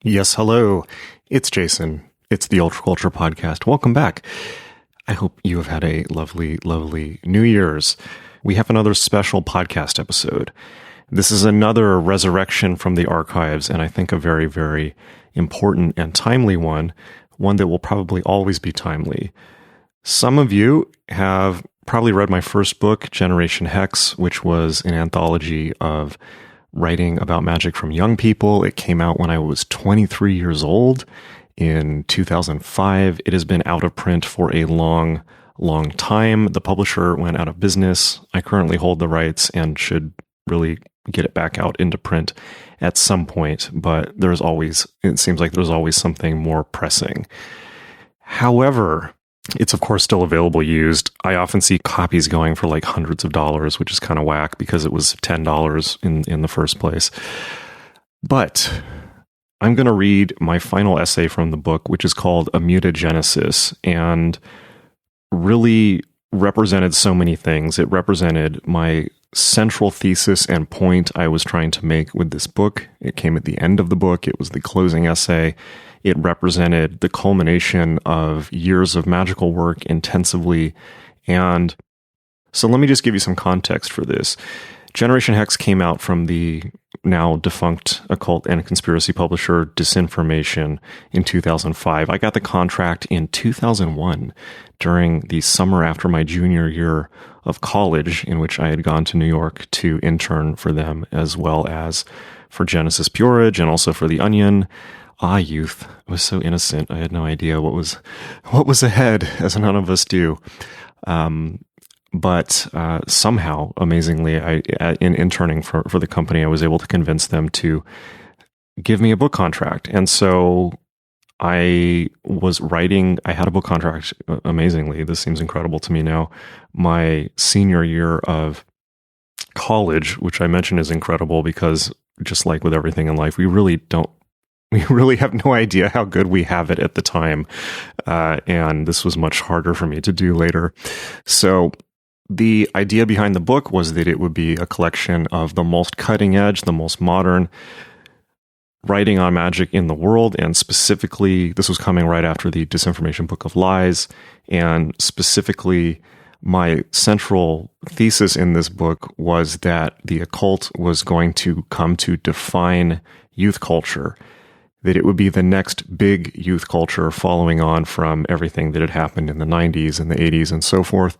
Yes, hello. It's Jason. It's the Ultra Culture Podcast. Welcome back. I hope you have had a lovely, lovely New Year's. We have another special podcast episode. This is another resurrection from the archives, and I think a very, very important and timely one that will probably always be timely. Some of you have probably read my first book, Generation Hex, which was an anthology of writing about magic from young people. It came out when I was 23 years old in 2005. It has been out of print for a long, long time. The publisher went out of business. I currently hold the rights and should really get it back out into print at some point, but it seems like there's always something more pressing. However, it's of course still available used. I often see copies going for like hundreds of dollars, which is kind of whack because it was $10 in the first place. But I'm going to read my final essay from the book, which is called A Mutagenesis, and really represented so many things. It represented my central thesis and point I was trying to make with this book. It came at the end of the book. It was the closing essay. It represented the culmination of years of magical work intensively. And so let me just give you some context for this. Generation Hex came out from the now defunct occult and conspiracy publisher Disinformation in 2005. I got the contract in 2001 during the summer after my junior year of college, in which I had gone to New York to intern for them, as well as for Genesis Peerage and also for The Onion. Youth. I was so innocent. I had no idea what was ahead, as none of us do. But somehow, amazingly, in interning for the company, I was able to convince them to give me a book contract. And so I was writing, I had a book contract, amazingly, this seems incredible to me now, my senior year of college, which I mention is incredible because just like with everything in life, we really have no idea how good we have it at the time. And this was much harder for me to do later. So the idea behind the book was that it would be a collection of the most cutting edge, the most modern writing on magic in the world. And specifically, this was coming right after the Disinformation Book of Lies. And specifically, my central thesis in this book was that the occult was going to come to define youth culture, that it would be the next big youth culture following on from everything that had happened in the 90s and the 80s and so forth.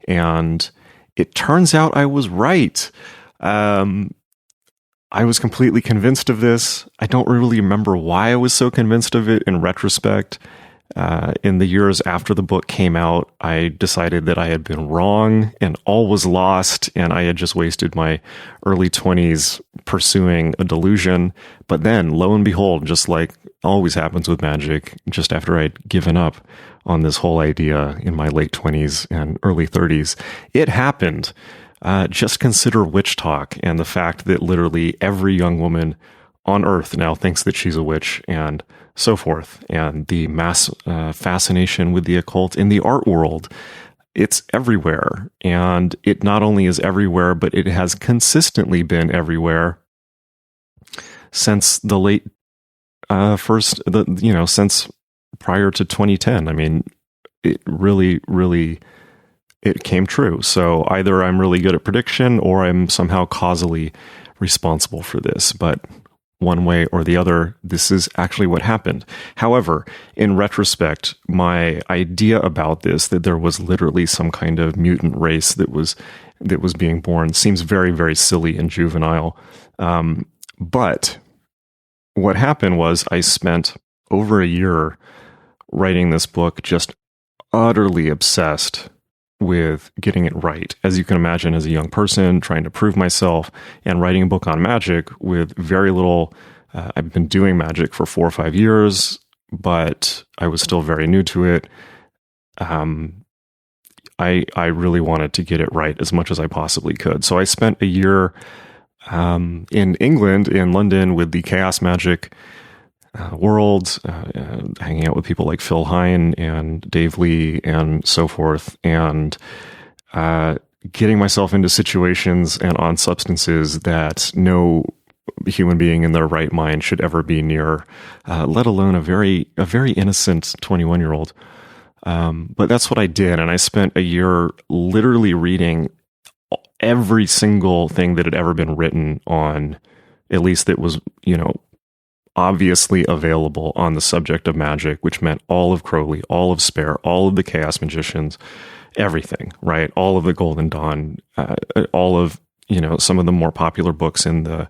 And it turns out I was right. I was completely convinced of this. I don't really remember why I was so convinced of it in retrospect. In the years after the book came out, I decided that I had been wrong and all was lost, and I had just wasted my early 20s pursuing a delusion. But then, lo and behold, just like always happens with magic, just after I'd given up on this whole idea in my late 20s and early 30s, it happened. Just consider witch talk and the fact that literally every young woman on Earth now thinks that she's a witch and so forth. And the mass fascination with the occult in the art world, it's everywhere. And it not only is everywhere, but it has consistently been everywhere since the late since prior to 2010. I mean, it really, really, it came true. So either I'm really good at prediction or I'm somehow causally responsible for this. But one way or the other, this is actually what happened. However, in retrospect, my idea about this, that there was literally some kind of mutant race that was being born, seems very, very silly and juvenile. But what happened was I spent over a year writing this book, just utterly obsessed with getting it right. As you can imagine, as a young person trying to prove myself and writing a book on magic with very little, I've been doing magic for 4 or 5 years, but I was still very new to it. I really wanted to get it right as much as I possibly could. So I spent a year in England, in London, with the Chaos Magic world, hanging out with people like Phil Hine and Dave Lee and so forth, and getting myself into situations and on substances that no human being in their right mind should ever be near, let alone a very innocent 21-year-old. But that's what I did. And I spent a year literally reading every single thing that had ever been written on, at least that was, obviously available on the subject of magic, which meant all of Crowley, all of Spare, all of the Chaos Magicians, everything, right? All of the Golden Dawn, all of, some of the more popular books in the,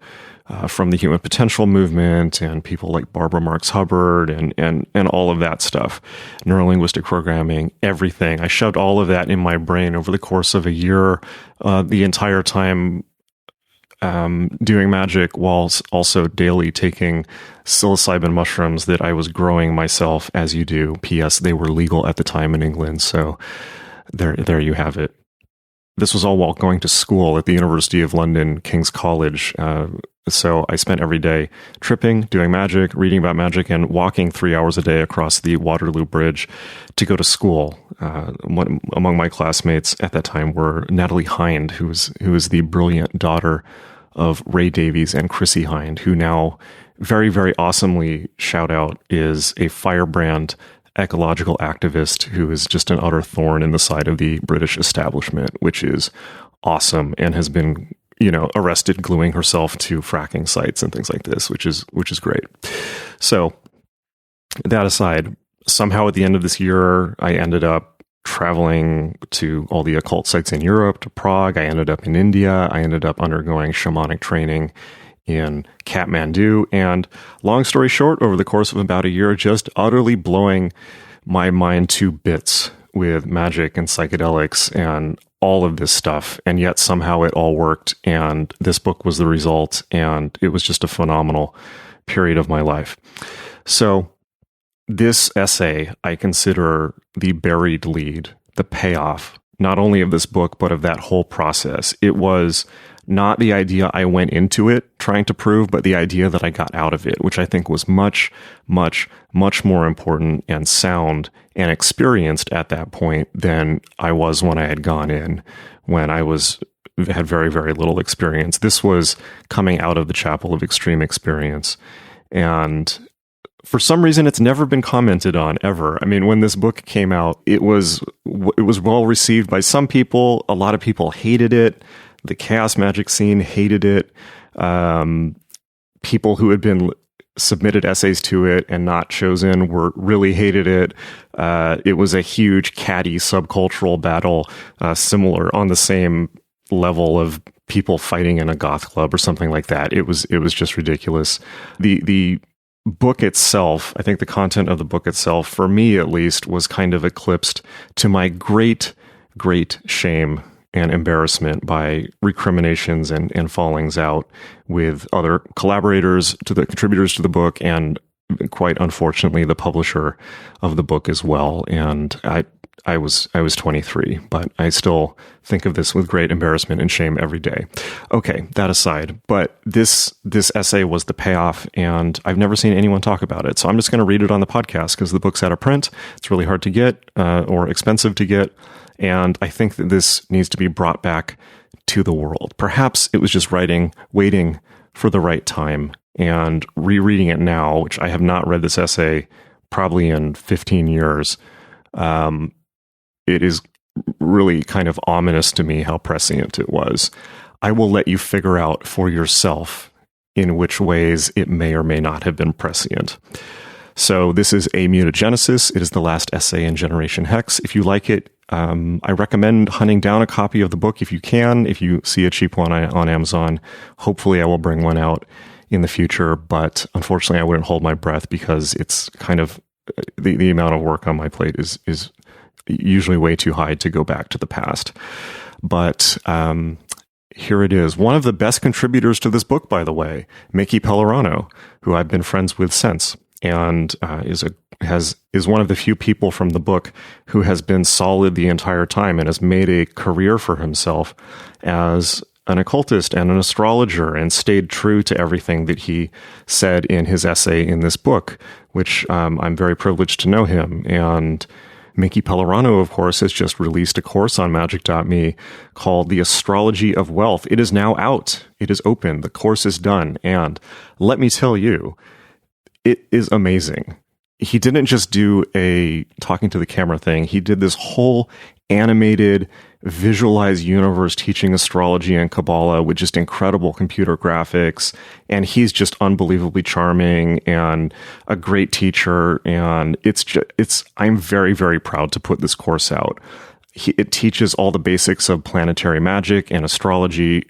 from the Human Potential movement and people like Barbara Marx Hubbard and all of that stuff, neurolinguistic programming, everything. I shoved all of that in my brain over the course of a year, the entire time doing magic, while also daily taking psilocybin mushrooms that I was growing myself, as you do. P.S. They were legal at the time in England, so there you have it. This was all while going to school at the University of London, King's College. So I spent every day tripping, doing magic, reading about magic, and walking 3 hours a day across the Waterloo Bridge to go to school. Among my classmates at that time were Natalie Hind, who is the brilliant daughter of Ray Davies and Chrissy Hind, who now very, very awesomely, shout out, is a firebrand ecological activist who is just an utter thorn in the side of the British establishment, which is awesome, and has been, arrested gluing herself to fracking sites and things like this, which is great. So that aside, somehow at the end of this year, I ended up traveling to all the occult sites in Europe, to Prague. I ended up in India. I ended up undergoing shamanic training in Kathmandu. And long story short, over the course of about a year, just utterly blowing my mind to bits with magic and psychedelics and all of this stuff. And yet somehow it all worked. And this book was the result. And it was just a phenomenal period of my life. So this essay, I consider the buried lead, the payoff, not only of this book, but of that whole process. It was not the idea I went into it trying to prove, but the idea that I got out of it, which I think was much, much, much more important and sound and experienced at that point than I was when I had gone in, when I had very, very little experience. This was coming out of the chapel of extreme experience. And for some reason, it's never been commented on ever. I mean, when this book came out, it was well received by some people. A lot of people hated it. The chaos magic scene hated it. People who had been submitted essays to it and not chosen really hated it. It was a huge catty subcultural battle, similar on the same level of people fighting in a goth club or something like that. It was just ridiculous. The book itself, I think the content of the book itself, for me at least, was kind of eclipsed, to my great, great shame and embarrassment, by recriminations and fallings out with other collaborators, to the contributors to the book, and quite unfortunately the publisher of the book as well. And I was 23, but I still think of this with great embarrassment and shame every day. Okay, that aside, but this essay was the payoff, and I've never seen anyone talk about it. So I'm just going to read it on the podcast because the book's out of print. It's really hard to get or expensive to get. And I think that this needs to be brought back to the world. Perhaps it was just waiting for the right time, and rereading it now, which I have not read this essay probably in 15 years. It is really kind of ominous to me how prescient it was. I will let you figure out for yourself in which ways it may or may not have been prescient. So this is a Mutagenesis. It is the last essay in Generation Hex. If you like it, I recommend hunting down a copy of the book if you can. If you see a cheap one on Amazon, hopefully I will bring one out in the future. But unfortunately, I wouldn't hold my breath because it's kind of the amount of work on my plate is usually way too high to go back to the past. But here it is. One of the best contributors to this book, by the way, Mickey Pellerano, who I've been friends with since, and is one of the few people from the book who has been solid the entire time and has made a career for himself as an occultist and an astrologer, and stayed true to everything that he said in his essay in this book, which I'm very privileged to know him. And Mickey Pellerano, of course, has just released a course on Magick.me called The Astrology of Wealth. It is now out. It is open. The course is done. And let me tell you, it is amazing. He didn't just do a talking to the camera thing. He did this whole animated, visualized universe teaching astrology and Kabbalah with just incredible computer graphics. And he's just unbelievably charming and a great teacher. And I'm very, very proud to put this course out. It teaches all the basics of planetary magic and astrology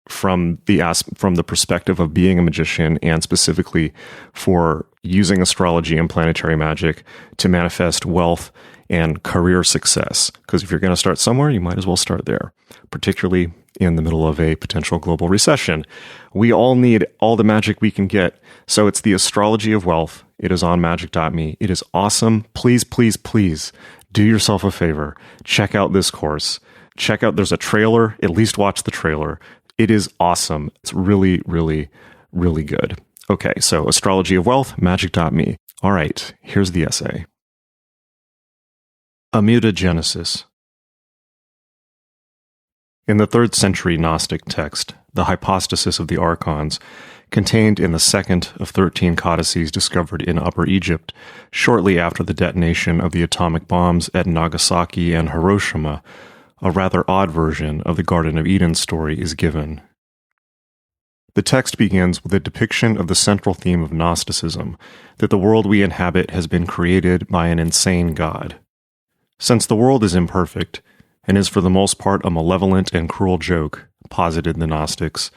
from the perspective of being a magician, and specifically for using astrology and planetary magic to manifest wealth and career success. Because if you're going to start somewhere, you might as well start there, particularly in the middle of a potential global recession. We all need all the magic we can get. So it's the Astrology of Wealth. It is on Magick.me. It is awesome. Please, please, please do yourself a favor. Check out this course. There's a trailer. At least watch the trailer. It is awesome. It's really, really, really good. Okay, so Astrology of Wealth, Magick.me. All right, here's the essay. A Mutagenesis. In the 3rd century Gnostic text, the hypostasis of the archons, contained in the second of 13 codices discovered in Upper Egypt, shortly after the detonation of the atomic bombs at Nagasaki and Hiroshima, a rather odd version of the Garden of Eden story is given. The text begins with a depiction of the central theme of Gnosticism, that the world we inhabit has been created by an insane God. Since the world is imperfect, and is for the most part a malevolent and cruel joke, posited the Gnostics,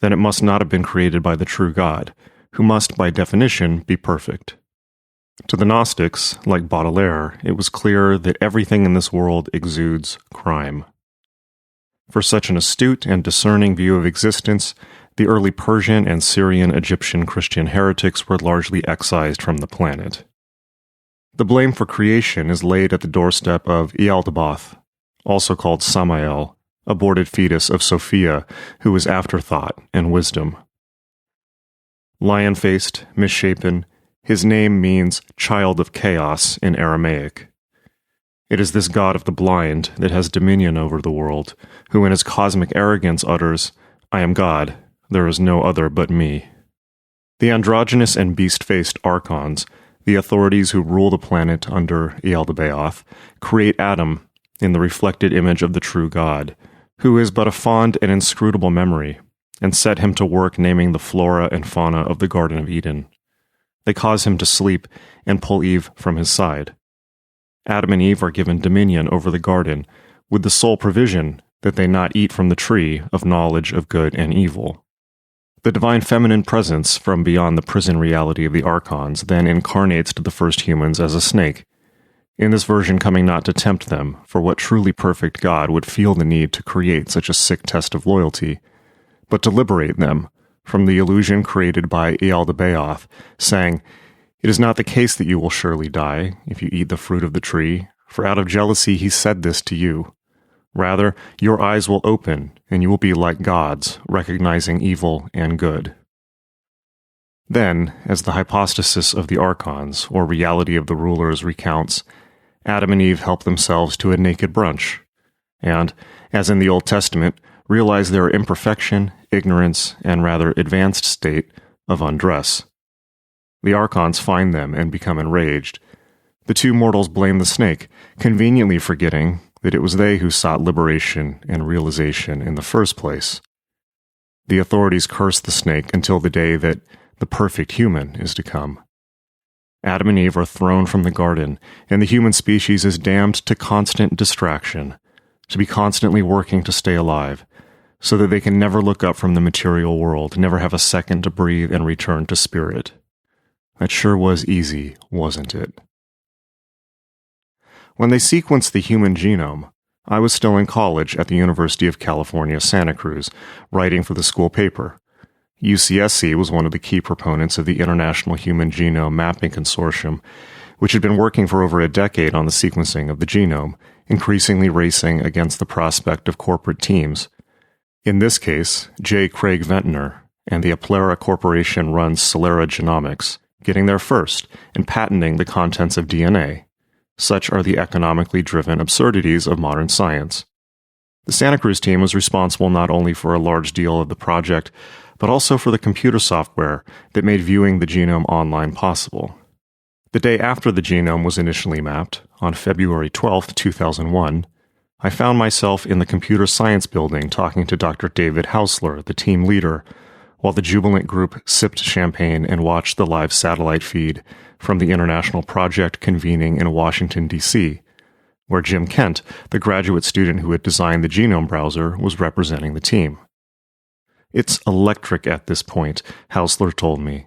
then it must not have been created by the true God, who must, by definition, be perfect. To the Gnostics, like Baudelaire, it was clear that everything in this world exudes crime. For such an astute and discerning view of existence, the early Persian and Syrian Egyptian Christian heretics were largely excised from the planet. The blame for creation is laid at the doorstep of Ealdabaoth, also called Samael, aborted fetus of Sophia, who was afterthought and wisdom. Lion-faced, misshapen, his name means child of chaos in Aramaic. It is this god of the blind that has dominion over the world, who in his cosmic arrogance utters, "I am God, there is no other but me." The androgynous and beast-faced archons, the authorities who rule the planet under Ealdabaoth, create Adam in the reflected image of the true God, who is but a fond and inscrutable memory, and set him to work naming the flora and fauna of the Garden of Eden. They cause him to sleep and pull Eve from his side. Adam and Eve are given dominion over the garden, with the sole provision that they not eat from the tree of knowledge of good and evil. The divine feminine presence from beyond the prison reality of the archons then incarnates to the first humans as a snake, in this version coming not to tempt them, for what truly perfect God would feel the need to create such a sick test of loyalty, but to liberate them from the illusion created by Ealdabaoth, saying, "It is not the case that you will surely die if you eat the fruit of the tree, for out of jealousy he said this to you. Rather, your eyes will open, and you will be like gods, recognizing evil and good." Then, as the hypostasis of the archons, or reality of the rulers, recounts, Adam and Eve help themselves to a naked brunch, and, as in the Old Testament, realize their imperfection, ignorance, and rather advanced state of undress. The archons find them and become enraged. The two mortals blame the snake, conveniently forgetting that it was they who sought liberation and realization in the first place. The authorities curse the snake until the day that the perfect human is to come. Adam and Eve are thrown from the garden, and the human species is damned to constant distraction, to be constantly working to stay alive, so that they can never look up from the material world, never have a second to breathe and return to spirit. That sure was easy, wasn't it? When they sequenced the human genome, I was still in college at the University of California, Santa Cruz, writing for the school paper. UCSC was one of the key proponents of the International Human Genome Mapping Consortium, which had been working for over a decade on the sequencing of the genome, increasingly racing against the prospect of corporate teams. In this case, J. Craig Ventnor and the Aplera Corporation runs Celera Genomics, getting there first and patenting the contents of DNA, Such are the economically driven absurdities of modern science. The Santa Cruz team was responsible not only for a large deal of the project, but also for the computer software that made viewing the genome online possible. The day after the genome was initially mapped, on February 12, 2001, I found myself in the computer science building talking to Dr. David Hausler, the team leader, while the jubilant group sipped champagne and watched the live satellite feed from the international project convening in Washington, D.C., where Jim Kent, the graduate student who had designed the genome browser, was representing the team. It's electric at this point, Hausler told me.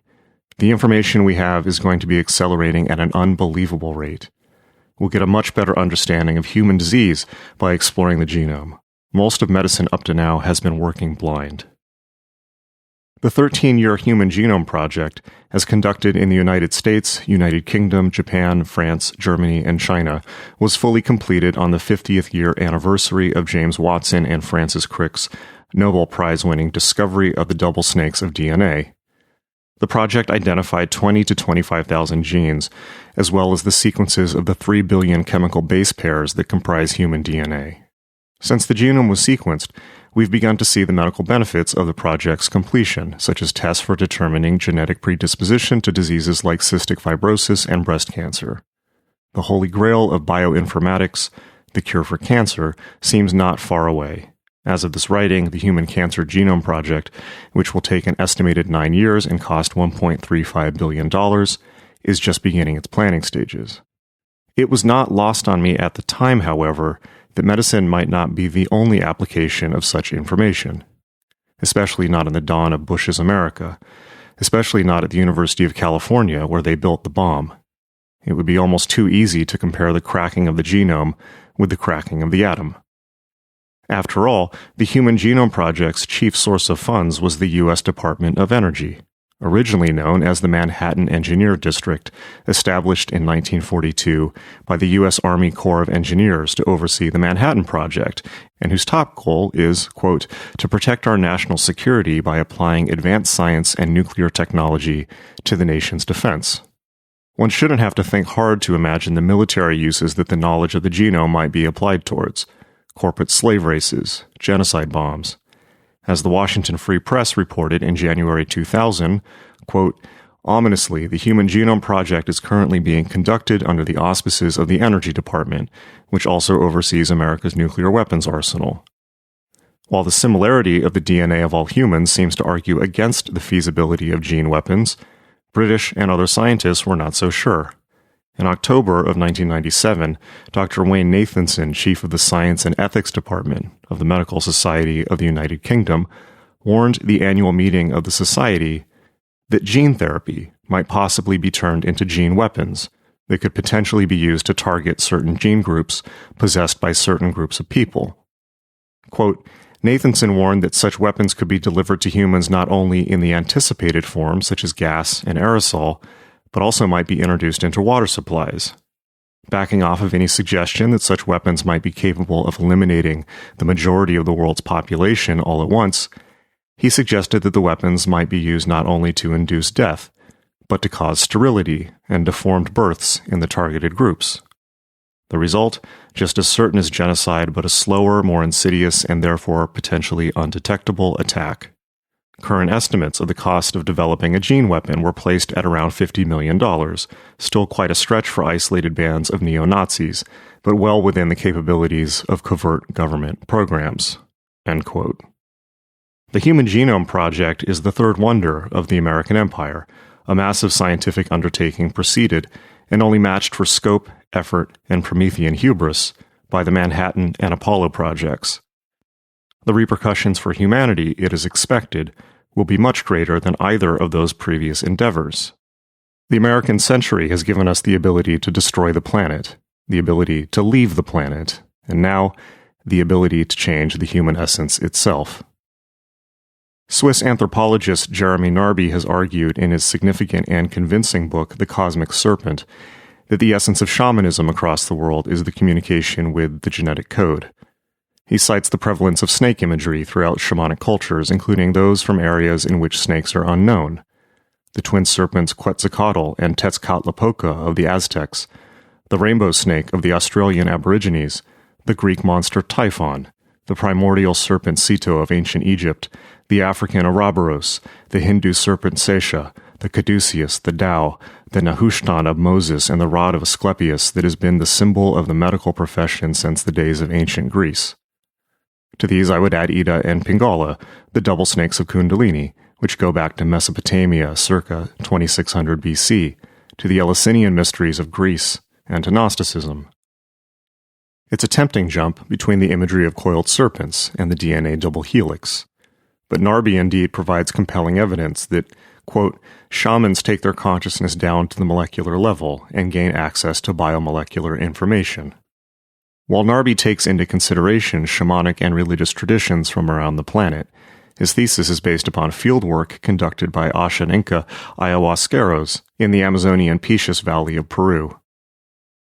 The information we have is going to be accelerating at an unbelievable rate. We'll get a much better understanding of human disease by exploring the genome. Most of medicine up to now has been working blind. The 13-year Human Genome Project, as conducted in the United States, United Kingdom, Japan, France, Germany, and China, was fully completed on the 50th year anniversary of James Watson and Francis Crick's Nobel Prize-winning discovery of the double snakes of DNA. The project identified 20 to 25,000 genes, as well as the sequences of the 3 billion chemical base pairs that comprise human DNA. Since the genome was sequenced, we've begun to see the medical benefits of the project's completion, such as tests for determining genetic predisposition to diseases like cystic fibrosis and breast cancer. The holy grail of bioinformatics, the cure for cancer, seems not far away. As of this writing, the Human Cancer Genome Project, which will take an estimated 9 years and cost $1.35 billion, is just beginning its planning stages. It was not lost on me at the time, however, that medicine might not be the only application of such information, especially not in the dawn of Bush's America, especially not at the University of California where they built the bomb. It would be almost too easy to compare the cracking of the genome with the cracking of the atom. After all, the Human Genome Project's chief source of funds was the U.S. Department of Energy, originally known as the Manhattan Engineer District, established in 1942 by the U.S. Army Corps of Engineers to oversee the Manhattan Project, and whose top goal is, quote, to protect our national security by applying advanced science and nuclear technology to the nation's defense. One shouldn't have to think hard to imagine the military uses that the knowledge of the genome might be applied towards: corporate slave races, genocide bombs. As the Washington Free Press reported in January 2000, quote, ominously, the Human Genome Project is currently being conducted under the auspices of the Energy Department, which also oversees America's nuclear weapons arsenal. While the similarity of the DNA of all humans seems to argue against the feasibility of gene weapons, British and other scientists were not so sure. In October of 1997, Dr. Wayne Nathanson, chief of the Science and Ethics Department of the Medical Society of the United Kingdom, warned the annual meeting of the Society that gene therapy might possibly be turned into gene weapons that could potentially be used to target certain gene groups possessed by certain groups of people. Quote, Nathanson warned that such weapons could be delivered to humans not only in the anticipated form, such as gas and aerosol, but also might be introduced into water supplies. Backing off of any suggestion that such weapons might be capable of eliminating the majority of the world's population all at once, he suggested that the weapons might be used not only to induce death, but to cause sterility and deformed births in the targeted groups. The result, just as certain as genocide, but a slower, more insidious, and therefore potentially undetectable attack. Current estimates of the cost of developing a gene weapon were placed at around $50 million, still quite a stretch for isolated bands of neo-Nazis, but well within the capabilities of covert government programs. End quote. The Human Genome Project is the third wonder of the American Empire, a massive scientific undertaking preceded and only matched for scope, effort, and Promethean hubris by the Manhattan and Apollo projects. The repercussions for humanity, it is expected, will be much greater than either of those previous endeavors. The American century has given us the ability to destroy the planet, the ability to leave the planet, and now, the ability to change the human essence itself. Swiss anthropologist Jeremy Narby has argued in his significant and convincing book, The Cosmic Serpent, that the essence of shamanism across the world is the communication with the genetic code. He cites the prevalence of snake imagery throughout shamanic cultures, including those from areas in which snakes are unknown. The twin serpents Quetzalcoatl and Tezcatlipoca of the Aztecs, the the rainbow snake of the Australian Aborigines, the Greek monster Typhon, the primordial serpent Ceto of ancient Egypt, the African Ouroboros, the Hindu serpent Sesha, the caduceus, the Tao, the Nehushtan of Moses, and the rod of Asclepius that has been the symbol of the medical profession since the days of ancient Greece. To these I would add Ida and Pingala, the double snakes of Kundalini, which go back to Mesopotamia circa 2600 BC, to the Eleusinian mysteries of Greece, and to Gnosticism. It's a tempting jump between the imagery of coiled serpents and the DNA double helix. But Narby indeed provides compelling evidence that, quote, shamans take their consciousness down to the molecular level and gain access to biomolecular information. While Narby takes into consideration shamanic and religious traditions from around the planet, his thesis is based upon fieldwork conducted by Ashaninka ayahuasqueros in the Amazonian Picus Valley of Peru.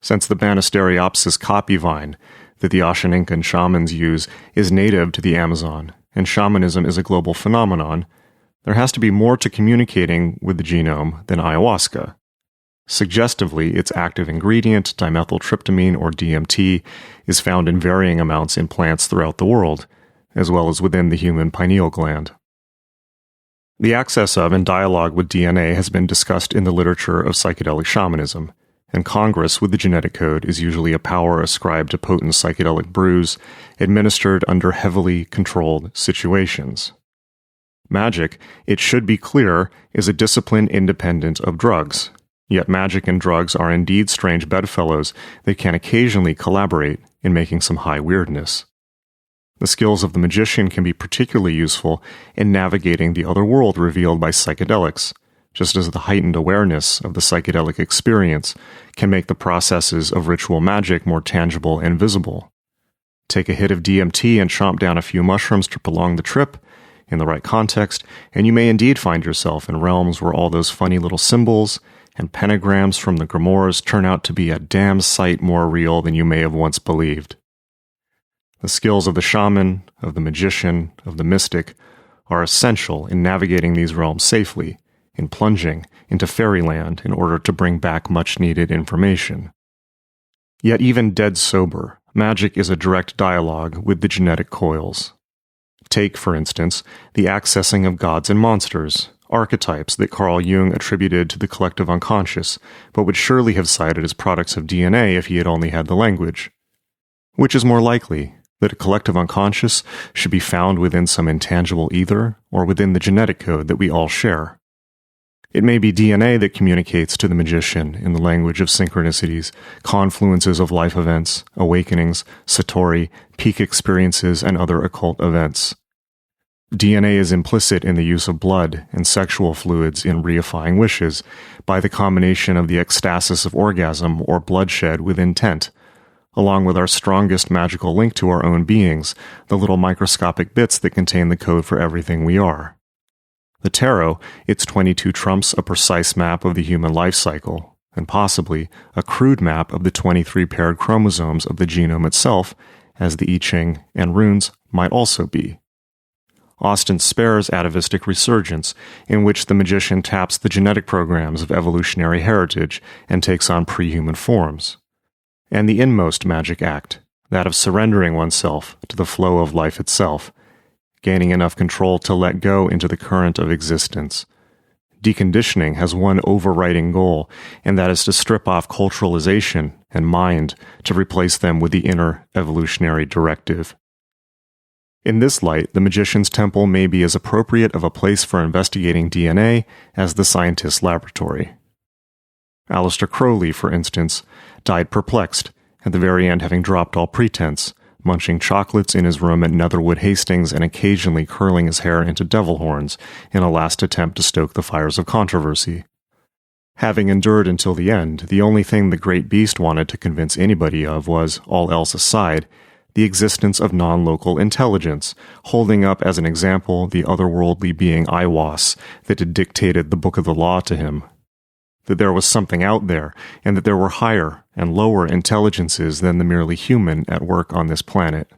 Since the Banisteriopsis copy vine that the Ashaninkan shamans use is native to the Amazon, and shamanism is a global phenomenon, there has to be more to communicating with the genome than ayahuasca. Suggestively, its active ingredient, dimethyltryptamine or DMT, is found in varying amounts in plants throughout the world, as well as within the human pineal gland. The access of and dialogue with DNA has been discussed in the literature of psychedelic shamanism, and congress with the genetic code is usually a power ascribed to potent psychedelic brews administered under heavily controlled situations. Magic, it should be clear, is a discipline independent of drugs, yet magic and drugs are indeed strange bedfellows that can occasionally collaborate in making some high weirdness. The skills of the magician can be particularly useful in navigating the other world revealed by psychedelics, just as the heightened awareness of the psychedelic experience can make the processes of ritual magic more tangible and visible. Take a hit of DMT and chomp down a few mushrooms to prolong the trip, in the right context, and you may indeed find yourself in realms where all those funny little symbols and pentagrams from the grimoires turn out to be a damn sight more real than you may have once believed. The skills of the shaman, of the magician, of the mystic are essential in navigating these realms safely, in plunging into fairyland in order to bring back much-needed information. Yet even dead sober, magic is a direct dialogue with the genetic coils. Take, for instance, the accessing of gods and monsters, archetypes that Carl Jung attributed to the collective unconscious, but would surely have cited as products of DNA if he had only had the language. Which is more likely, that a collective unconscious should be found within some intangible ether, or within the genetic code that we all share? It may be DNA that communicates to the magician in the language of synchronicities, confluences of life events, awakenings, satori, peak experiences, and other occult events. DNA is implicit in the use of blood and sexual fluids in reifying wishes by the combination of the ecstasis of orgasm or bloodshed with intent, along with our strongest magical link to our own beings, the little microscopic bits that contain the code for everything we are. The tarot, its 22 trumps a precise map of the human life cycle, and possibly a crude map of the 23 paired chromosomes of the genome itself, as the I Ching and runes might also be. Austin Spare's atavistic resurgence, in which the magician taps the genetic programs of evolutionary heritage and takes on pre-human forms. And the inmost magic act, that of surrendering oneself to the flow of life itself, gaining enough control to let go into the current of existence. Deconditioning has one overriding goal, and that is to strip off culturalization and mind to replace them with the inner evolutionary directive. In this light, the magician's temple may be as appropriate of a place for investigating DNA as the scientist's laboratory. Aleister Crowley, for instance, died perplexed, at the very end having dropped all pretense, munching chocolates in his room at Netherwood Hastings and occasionally curling his hair into devil horns in a last attempt to stoke the fires of controversy. Having endured until the end, the only thing the great beast wanted to convince anybody of was, all else aside, the existence of non-local intelligence, holding up as an example the otherworldly being Aiwass that had dictated the book of the law to him. That there was something out there, and that there were higher and lower intelligences than the merely human at work on this planet.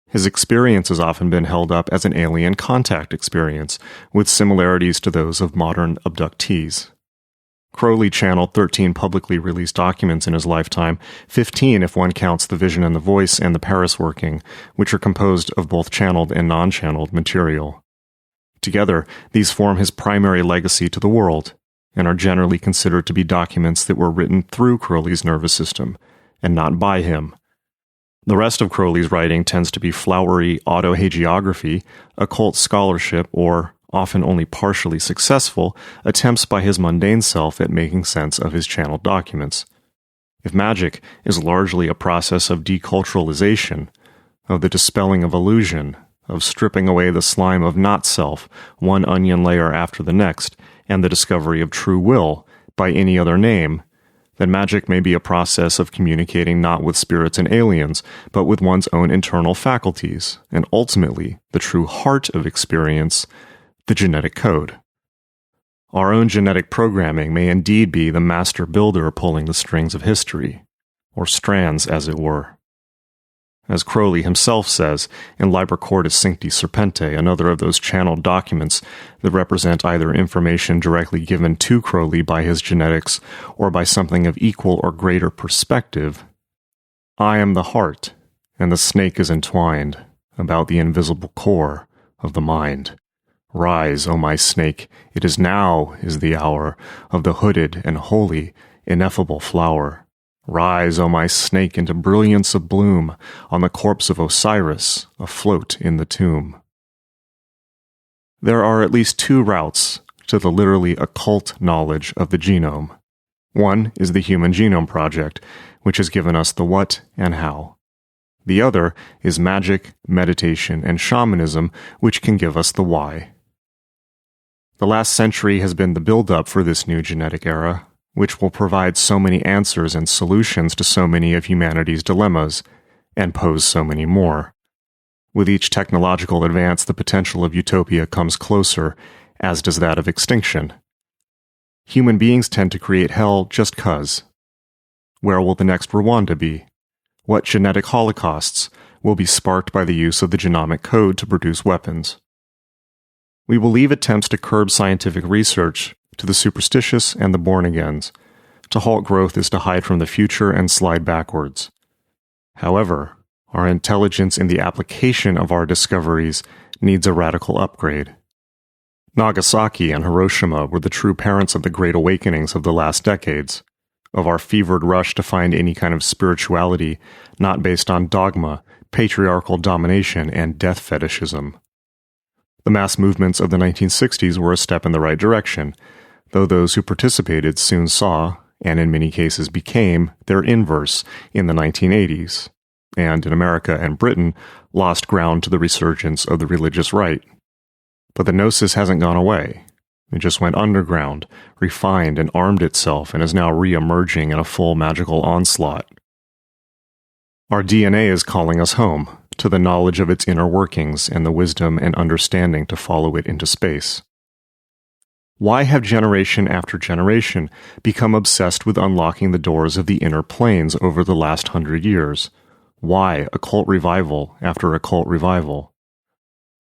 His experience has often been held up as an alien contact experience, with similarities to those of modern abductees. Crowley channeled 13 publicly released documents in his lifetime, 15 if one counts the vision and the voice and the Paris working, which are composed of both channeled and non-channeled material. Together, these form his primary legacy to the world, and are generally considered to be documents that were written through Crowley's nervous system, and not by him. The rest of Crowley's writing tends to be flowery autohagiography, occult scholarship, or, often only partially successful, attempts by his mundane self at making sense of his channeled documents. If Magick is largely a process of deculturalization, of the dispelling of illusion, of stripping away the slime of not-self, one onion layer after the next, and the discovery of true will by any other name, then Magick may be a process of communicating not with spirits and aliens, but with one's own internal faculties, and ultimately, the true heart of experience, the genetic code. Our own genetic programming may indeed be the master builder pulling the strings of history, or strands, as it were. As Crowley himself says in Liber Cordis Cincti Serpente, another of those channeled documents that represent either information directly given to Crowley by his genetics or by something of equal or greater perspective, I am the heart, and the snake is entwined about the invisible core of the mind. Rise, O my snake, it is now is the hour of the hooded and holy, ineffable flower. Rise, O my snake, into brilliance of bloom on the corpse of Osiris, afloat in the tomb. There are at least two routes to the literally occult knowledge of the genome. One is the Human Genome Project, which has given us the what and how. The other is magic, meditation, and shamanism, which can give us the why. The last century has been the build-up for this new genetic era, which will provide so many answers and solutions to so many of humanity's dilemmas, and pose so many more. With each technological advance, the potential of utopia comes closer, as does that of extinction. Human beings tend to create hell just 'cause. Where will the next Rwanda be? What genetic holocausts will be sparked by the use of the genomic code to produce weapons? We will leave attempts to curb scientific research to the superstitious and the born-agains. To halt growth is to hide from the future and slide backwards. However, our intelligence in the application of our discoveries needs a radical upgrade. Nagasaki and Hiroshima were the true parents of the great awakenings of the last decades, of our fevered rush to find any kind of spirituality not based on dogma, patriarchal domination, and death fetishism. The mass movements of the 1960s were a step in the right direction, though those who participated soon saw, and in many cases became, their inverse in the 1980s, and in America and Britain lost ground to the resurgence of the religious right. But the gnosis hasn't gone away. It just went underground, refined and armed itself, and is now re-emerging in a full magical onslaught. Our DNA is calling us home, to the knowledge of its inner workings and the wisdom and understanding to follow it into space. Why have generation after generation become obsessed with unlocking the doors of the inner planes over the last 100 years? Why occult revival after occult revival?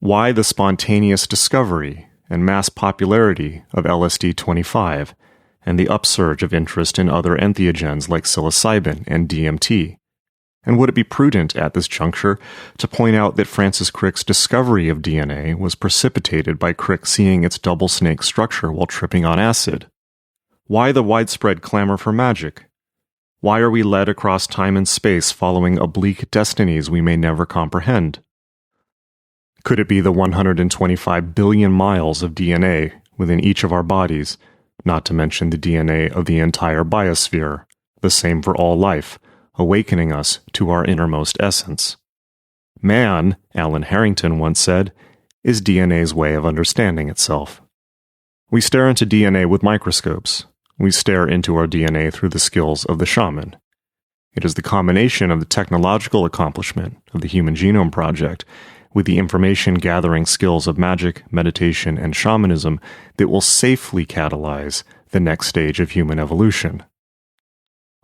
Why the spontaneous discovery and mass popularity of LSD-25 and the upsurge of interest in other entheogens like psilocybin and DMT? And would it be prudent at this juncture to point out that Francis Crick's discovery of DNA was precipitated by Crick seeing its double snake structure while tripping on acid? Why the widespread clamor for magic? Why are we led across time and space following oblique destinies we may never comprehend? Could it be the 125 billion miles of DNA within each of our bodies, not to mention the DNA of the entire biosphere, the same for all life, awakening us to our innermost essence? Man, Alan Harrington once said, is DNA's way of understanding itself. We stare into DNA with microscopes. We stare into our DNA through the skills of the shaman. It is the combination of the technological accomplishment of the Human Genome Project with the information-gathering skills of magic, meditation, and shamanism that will safely catalyze the next stage of human evolution.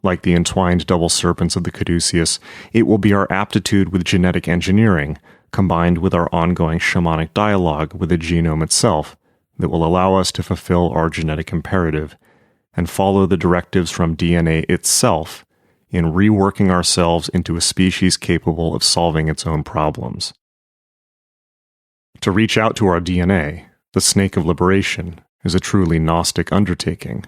Like the entwined double serpents of the caduceus, it will be our aptitude with genetic engineering, combined with our ongoing shamanic dialogue with the genome itself, that will allow us to fulfill our genetic imperative and follow the directives from DNA itself in reworking ourselves into a species capable of solving its own problems. To reach out to our DNA, the snake of liberation, is a truly Gnostic undertaking.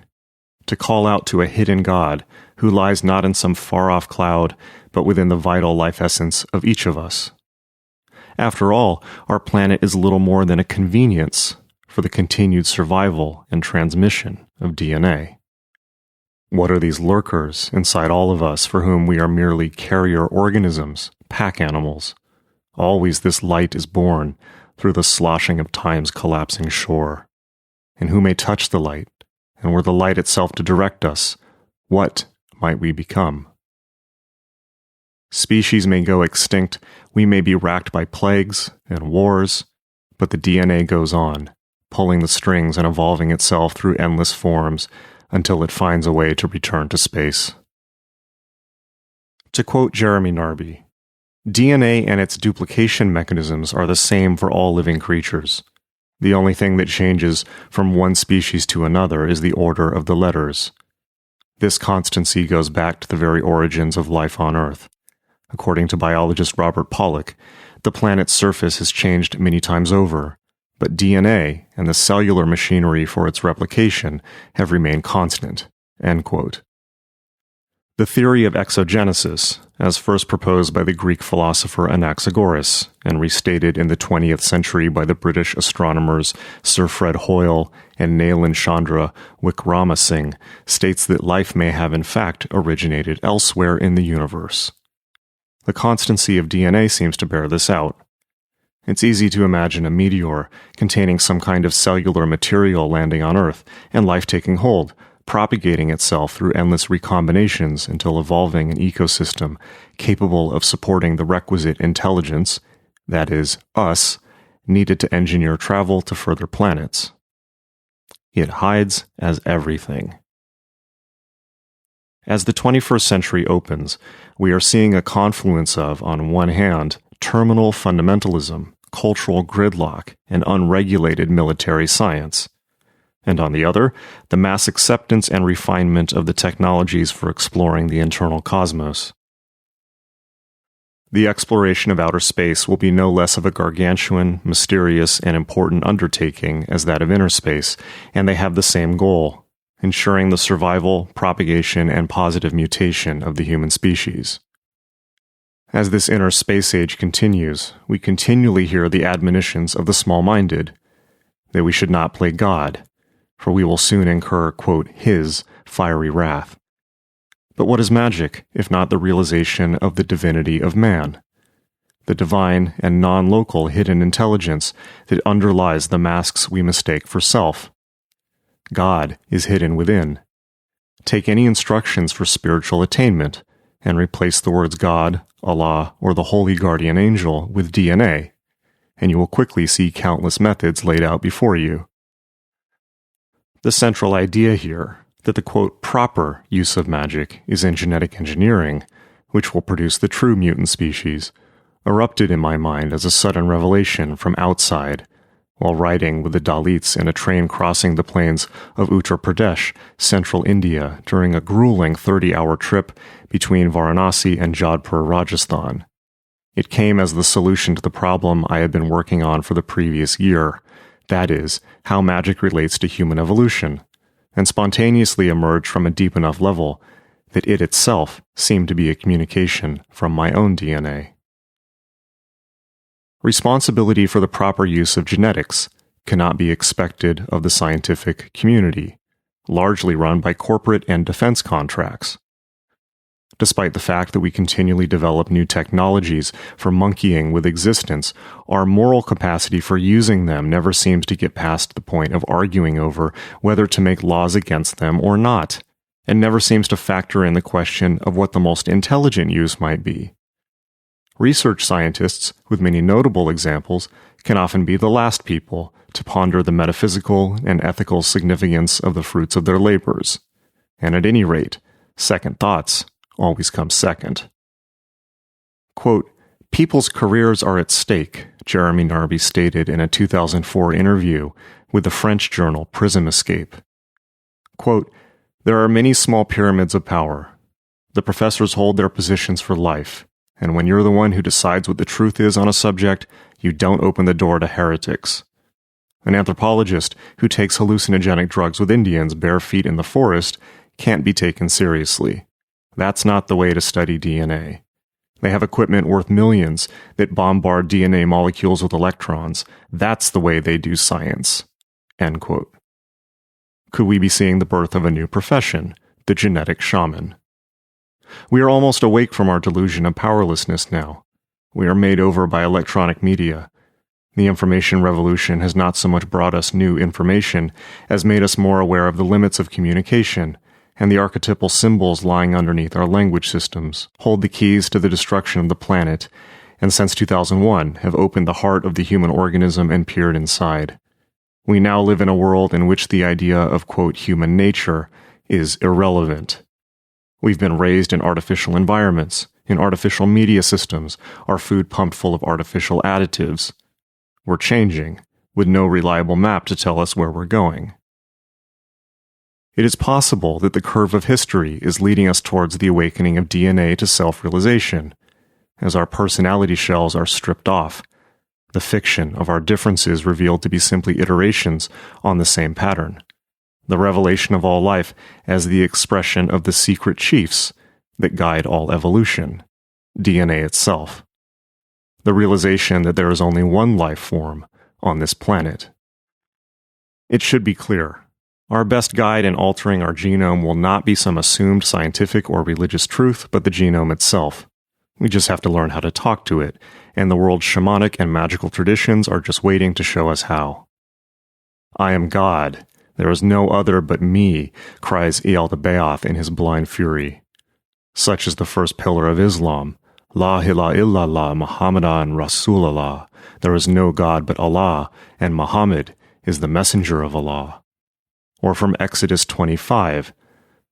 To call out to a hidden God who lies not in some far-off cloud, but within the vital life essence of each of us. After all, our planet is little more than a convenience for the continued survival and transmission of DNA. What are these lurkers inside all of us for whom we are merely carrier organisms, pack animals? Always this light is born through the sloshing of time's collapsing shore. And who may touch the light, and were the light itself to direct us, what might we become? Species may go extinct, we may be racked by plagues and wars, but the DNA goes on, pulling the strings and evolving itself through endless forms until it finds a way to return to space. To quote Jeremy Narby, DNA and its duplication mechanisms are the same for all living creatures. The only thing that changes from one species to another is the order of the letters. This constancy goes back to the very origins of life on Earth. According to biologist Robert Pollack, the planet's surface has changed many times over, but DNA and the cellular machinery for its replication have remained constant. End quote. The theory of exogenesis, as first proposed by the Greek philosopher Anaxagoras and restated in the 20th century by the British astronomers Sir Fred Hoyle and Nailan Chandra Wickramasinghe, states that life may have in fact originated elsewhere in the universe. The constancy of DNA seems to bear this out. It's easy to imagine a meteor containing some kind of cellular material landing on Earth and life taking hold, propagating itself through endless recombinations until evolving an ecosystem capable of supporting the requisite intelligence, that is, us, needed to engineer travel to further planets. It hides as everything. As the 21st century opens, we are seeing a confluence of, on one hand, terminal fundamentalism, cultural gridlock, and unregulated military science, and on the other, the mass acceptance and refinement of the technologies for exploring the internal cosmos. The exploration of outer space will be no less of a gargantuan, mysterious, and important undertaking as that of inner space, and they have the same goal: ensuring the survival, propagation, and positive mutation of the human species. As this inner space age continues, we continually hear the admonitions of the small-minded, that we should not play God, for we will soon incur, quote, his fiery wrath. But what is magic, if not the realization of the divinity of man? The divine and non-local hidden intelligence that underlies the masks we mistake for self. God is hidden within. Take any instructions for spiritual attainment, and replace the words God, Allah, or the Holy Guardian Angel with DNA, and you will quickly see countless methods laid out before you. The central idea here, that the quote proper use of magic is in genetic engineering, which will produce the true mutant species, erupted in my mind as a sudden revelation from outside, while riding with the Dalits in a train crossing the plains of Uttar Pradesh, central India, during a grueling 30-hour trip between Varanasi and Jodhpur, Rajasthan. It came as the solution to the problem I had been working on for the previous year, that is, how magic relates to human evolution, and spontaneously emerged from a deep enough level that it itself seemed to be a communication from my own DNA. Responsibility for the proper use of genetics cannot be expected of the scientific community, largely run by corporate and defense contracts. Despite the fact that we continually develop new technologies for monkeying with existence, our moral capacity for using them never seems to get past the point of arguing over whether to make laws against them or not, and never seems to factor in the question of what the most intelligent use might be. Research scientists, with many notable examples, can often be the last people to ponder the metaphysical and ethical significance of the fruits of their labors. And at any rate, second thoughts always come second. Quote, "People's careers are at stake," Jeremy Narby stated in a 2004 interview with the French journal Prism Escape. Quote, There are many small pyramids of power. The professors hold their positions for life, and when you're the one who decides what the truth is on a subject, you don't open the door to heretics. An anthropologist who takes hallucinogenic drugs with Indians bare feet in the forest can't be taken seriously. That's not the way to study DNA. They have equipment worth millions that bombard DNA molecules with electrons. That's the way they do science." End quote. Could we be seeing the birth of a new profession, the genetic shaman? We are almost awake from our delusion of powerlessness now. We are made over by electronic media. The information revolution has not so much brought us new information as made us more aware of the limits of communication, and the archetypal symbols lying underneath our language systems hold the keys to the destruction of the planet, and since 2001 have opened the heart of the human organism and peered inside. We now live in a world in which the idea of, quote, human nature is irrelevant. We've been raised in artificial environments, in artificial media systems, our food pumped full of artificial additives. We're changing, with no reliable map to tell us where we're going. It is possible that the curve of history is leading us towards the awakening of DNA to self-realization, as our personality shells are stripped off, the fiction of our differences revealed to be simply iterations on the same pattern, the revelation of all life as the expression of the secret chiefs that guide all evolution, DNA itself, the realization that there is only one life form on this planet. It should be clear. Our best guide in altering our genome will not be some assumed scientific or religious truth, but the genome itself. We just have to learn how to talk to it, and the world's shamanic and magical traditions are just waiting to show us how. "I am God. There is no other but me," cries Yaldabaoth in his blind fury. Such is the first pillar of Islam. La ilaha illallah Muhammadan Rasulullah. There is no God but Allah, and Muhammad is the messenger of Allah. Or from Exodus 25,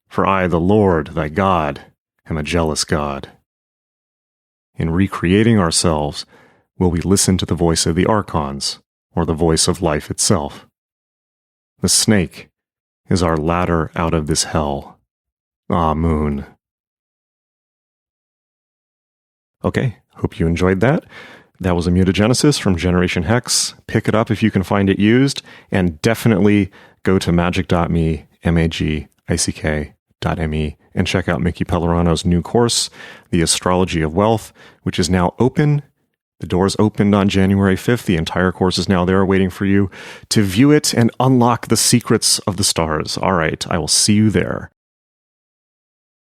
"For I, the Lord, thy God, am a jealous God." In recreating ourselves, will we listen to the voice of the archons, or the voice of life itself? The snake is our ladder out of this hell. Amun. Okay, hope you enjoyed that. That was a Mutagenesis from Generation Hex. Pick it up if you can find it used, and definitely go to magick.me, magick.me, and check out Mickey Pellerano's new course, The Astrology of Wealth, which is now open. The doors opened on January 5th. The entire course is now there waiting for you to view it and unlock the secrets of the stars. All right, I will see you there.